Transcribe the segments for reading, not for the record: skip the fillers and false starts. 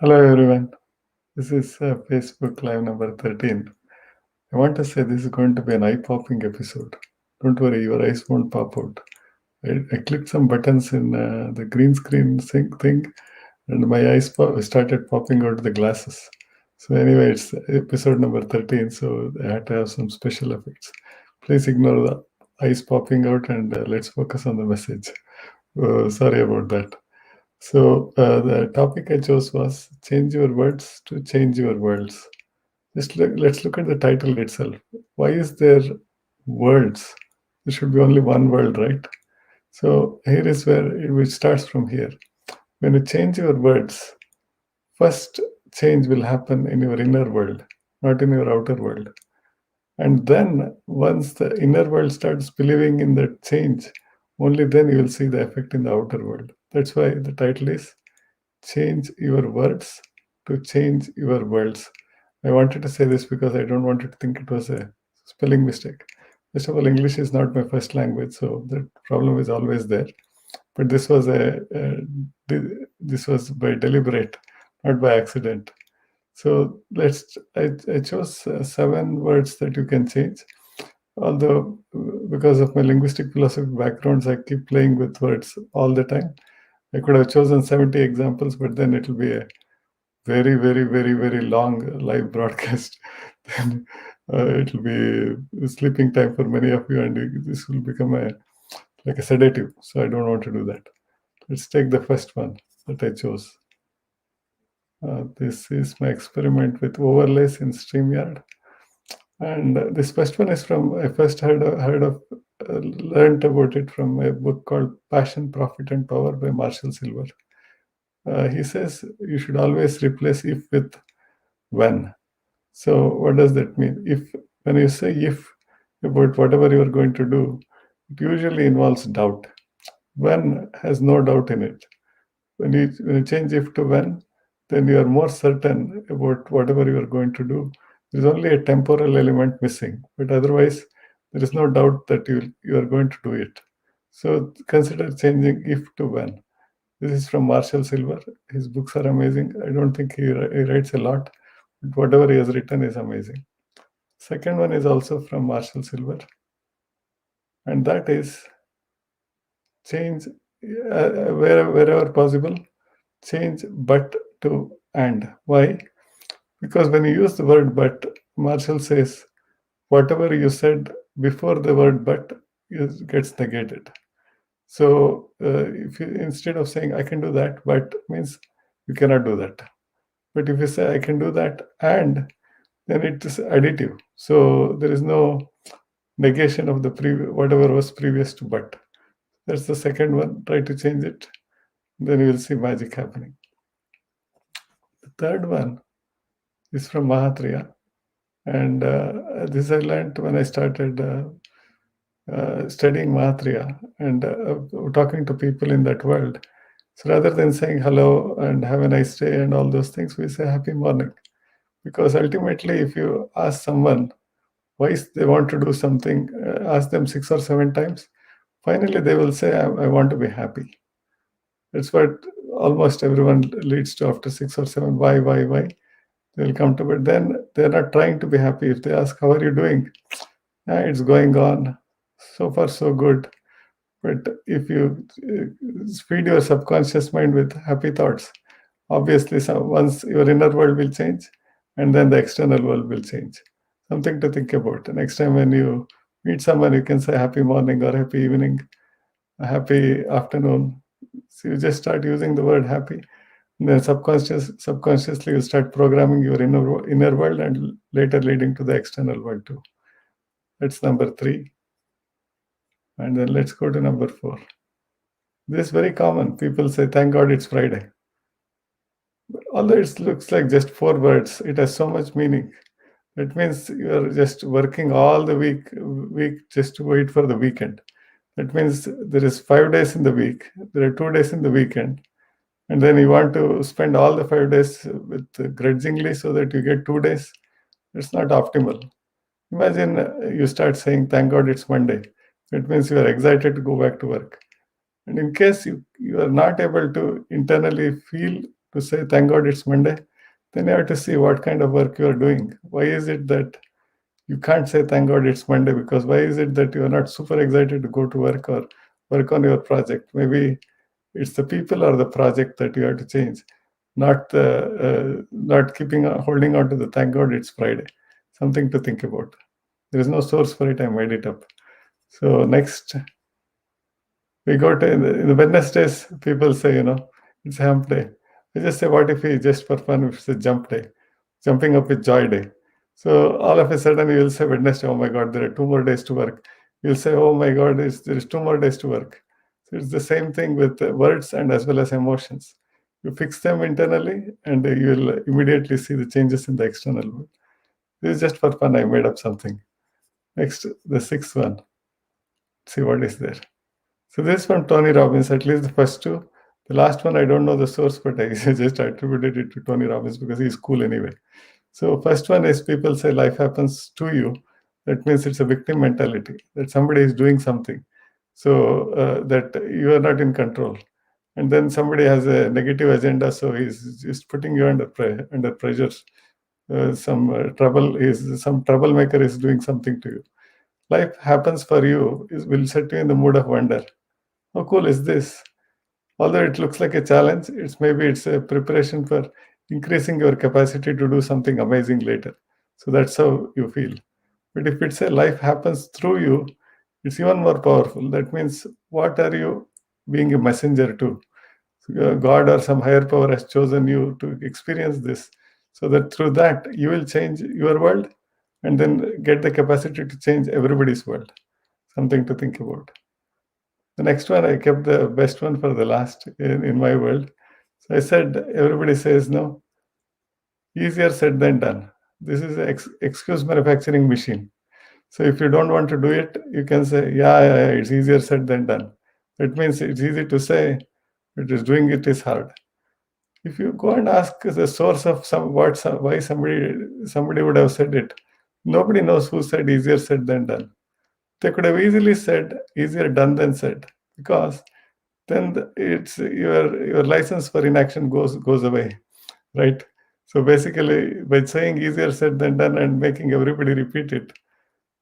Hello everyone. This is Facebook Live number 13. I want to say this is going to be an eye-popping episode. Don't worry, your eyes won't pop out. I clicked some buttons in the green screen sync thing, and my eyes started popping out the glasses. So anyway, it's episode number 13, so I had to have some special effects. Please ignore the eyes popping out and let's focus on the message. Sorry about that. So the topic I chose was change your words to change your worlds. Let's look at the title itself. Why is there worlds? There should be only one world, right? So here is where it starts from here. When you change your words, first change will happen in your inner world, not in your outer world. And then once the inner world starts believing in that change, only then you will see the effect in the outer world. That's why the title is change your words to change your worlds. I wanted to say this because I don't want you to think it was a spelling mistake. First of all, English is not my first language, so that problem is always there. But this was by deliberate, not by accident. So I chose 7 words that you can change. Although, because of my linguistic philosophy backgrounds, I keep playing with words all the time. I could have chosen 70 examples, but then it will be a very, very, very, very long live broadcast. Then it will be sleeping time for many of you, and this will become like a sedative. So I don't want to do that. Let's take the first one that I chose. This is my experiment with overlays in StreamYard. And this first one is from, I first learned about it from a book called Passion, Profit and Power by Marshall Silver. He says you should always replace if with when. So what does that mean? When you say if about whatever you are going to do, it usually involves doubt. When has no doubt in it. When you change if to when, then you are more certain about whatever you are going to do. There is only a temporal element missing, but otherwise there is no doubt that you are going to do it. So consider changing if to when. This is from Marshall Silver. His books are amazing. I don't think he writes a lot, but whatever he has written is amazing. Second one is also from Marshall Silver, and that is change wherever possible, change but to and. Why? Because when you use the word but, Marshall says whatever you said before the word but gets negated. So if you, instead of saying I can do that, but means you cannot do that. But if you say I can do that and, then it is additive. So there is no negation of the whatever was previous to but. That's the second one. Try to change it. Then you will see magic happening. The third one is from Mahatria. And this I learned when I started studying Mahatria and talking to people in that world. So rather than saying hello and have a nice day and all those things, we say happy morning. Because ultimately, if you ask someone why they want to do something, ask them 6 or 7 times, finally they will say, I want to be happy. That's what almost everyone leads to after 6 or 7. Why? They'll come to, but then they're not trying to be happy. If they ask, how are you doing? It's going on. So far, so good. But if you feed your subconscious mind with happy thoughts, obviously, once your inner world will change, and then the external world will change. Something to think about. The next time when you meet someone, you can say happy morning or happy evening, happy afternoon. So you just start using the word happy. And then subconsciously you start programming your inner world and later leading to the external world too. That's number 3. And then let's go to number 4. This is very common. People say, thank God it's Friday. Although it looks like just 4 words, it has so much meaning. That means you are just working all the week just to wait for the weekend. That means there is 5 days in the week. There are 2 days in the weekend. And then you want to spend all the 5 days with grudgingly so that you get 2 days. It's not optimal. Imagine you start saying, thank God it's Monday. It means you are excited to go back to work. And in case you are not able to internally feel to say, thank God it's Monday, then you have to see what kind of work you are doing. Why is it that you can't say, thank God it's Monday? Because why is it that you are not super excited to go to work or work on your project? Maybe it's the people or the project that you have to change, not not keeping holding on to the thank God it's Friday. Something to think about. There is no source for it. I made it up. So next, we go to in the Wednesdays. People say, it's hump day. I just say, what if we just for fun, if it's a jump day, jumping up with joy day. So all of a sudden you will say Wednesday, oh my God, there are 2 more days to work. You'll say, oh my God, there is 2 more days to work. So it's the same thing with words and as well as emotions. You fix them internally and you will immediately see the changes in the external world. This is just for fun. I made up something. Next, the sixth one. See what is there. So this from Tony Robbins, at least the first two. The last one, I don't know the source, but I just attributed it to Tony Robbins because he's cool anyway. So first one is people say life happens to you. That means it's a victim mentality, that somebody is doing something. So that you are not in control. And then somebody has a negative agenda, so he's just putting you under pressure. Some troublemaker is doing something to you. Life happens for you will set you in the mood of wonder. How cool is this? Although it looks like a challenge, it's a preparation for increasing your capacity to do something amazing later. So that's how you feel. But if it's a life happens through you, it's even more powerful. That means what are you being a messenger to? God or some higher power has chosen you to experience this, so that through that you will change your world and then get the capacity to change everybody's world. Something to think about. The next one, I kept the best one for the last in my world. So I said, everybody says no, easier said than done. This is an excuse manufacturing machine. So if you don't want to do it, you can say, yeah, it's easier said than done. It means it's easy to say, it is doing it is hard. If you go and ask the source of why somebody would have said it, nobody knows who said easier said than done. They could have easily said easier done than said, because then it's your license for inaction goes away, right? So basically, by saying easier said than done and making everybody repeat it,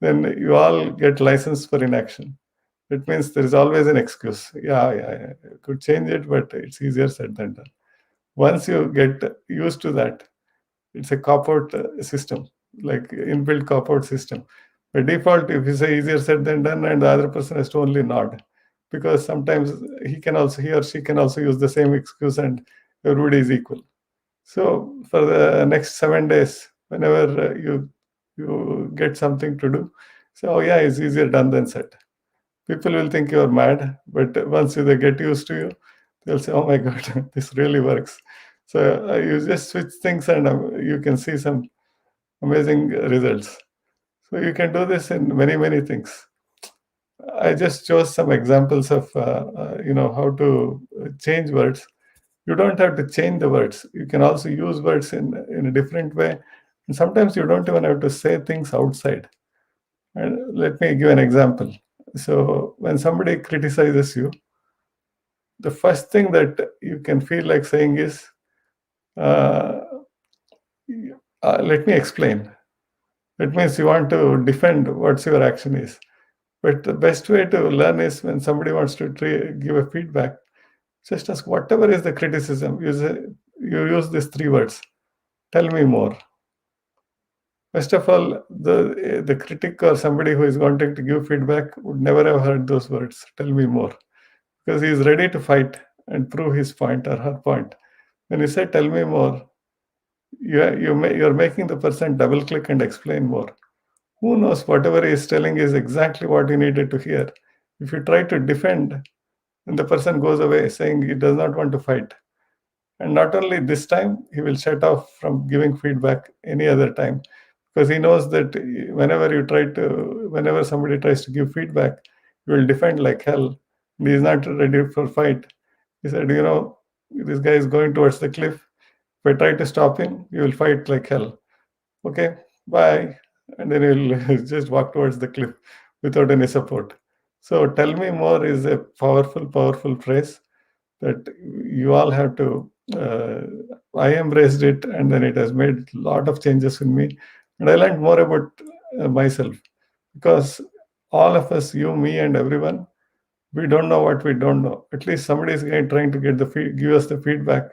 then you all get license for inaction. It means there is always an excuse. Yeah, I could change it, but it's easier said than done. Once you get used to that, it's a cop-out system, like inbuilt cop-out system. By default, if you say easier said than done, and the other person has to only nod, because sometimes he or she can also use the same excuse, and everybody is equal. So for the next 7 days, whenever you get something to do, say, "Oh yeah, it's easier done than said." People will think you are mad, but once they get used to you, they'll say, "Oh my God, this really works." So you just switch things, and you can see some amazing results. So you can do this in many things. I just chose some examples of how to change words. You don't have to change the words. You can also use words in a different way. And sometimes you don't even have to say things outside. And let me give an example. So when somebody criticizes you, the first thing that you can feel like saying is, uh, let me explain. That means you want to defend what your action is. But the best way to learn is when somebody wants to give a feedback, just ask whatever is the criticism. You use these 3 words. Tell me more. First of all, the critic or somebody who is wanting to give feedback would never have heard those words. Tell me more, because he is ready to fight and prove his point or her point. When you say "tell me more," you're making the person double click and explain more. Who knows, whatever he is telling is exactly what you needed to hear. If you try to defend, then the person goes away saying he does not want to fight. And not only this time, he will shut off from giving feedback any other time, because he knows that whenever somebody tries to give feedback, he will defend like hell. And he is not ready for fight. He said, this guy is going towards the cliff. If I try to stop him, he will fight like hell. Okay, bye. And then he'll just walk towards the cliff without any support. So tell me more is a powerful phrase that you all have to uh, I embraced it, and then it has made a lot of changes in me. And I learned more about myself, because all of us, you, me, and everyone, we don't know what we don't know. At least somebody is trying to give us the feedback.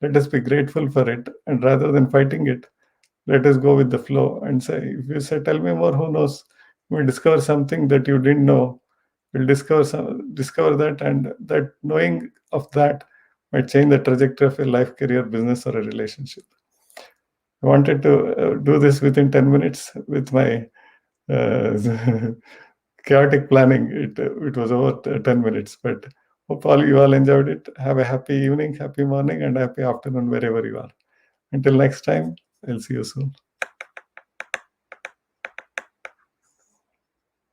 Let us be grateful for it, and rather than fighting it, let us go with the flow and say, if you say, tell me more, who knows? We discover something that you didn't know. We'll discover that, and that knowing of that might change the trajectory of a life, career, business, or a relationship. I wanted to do this within 10 minutes with my uh, chaotic planning. It was over 10 minutes, but hope all you all enjoyed it. Have a happy evening, happy morning, and happy afternoon wherever you are. Until next time, I'll see you soon.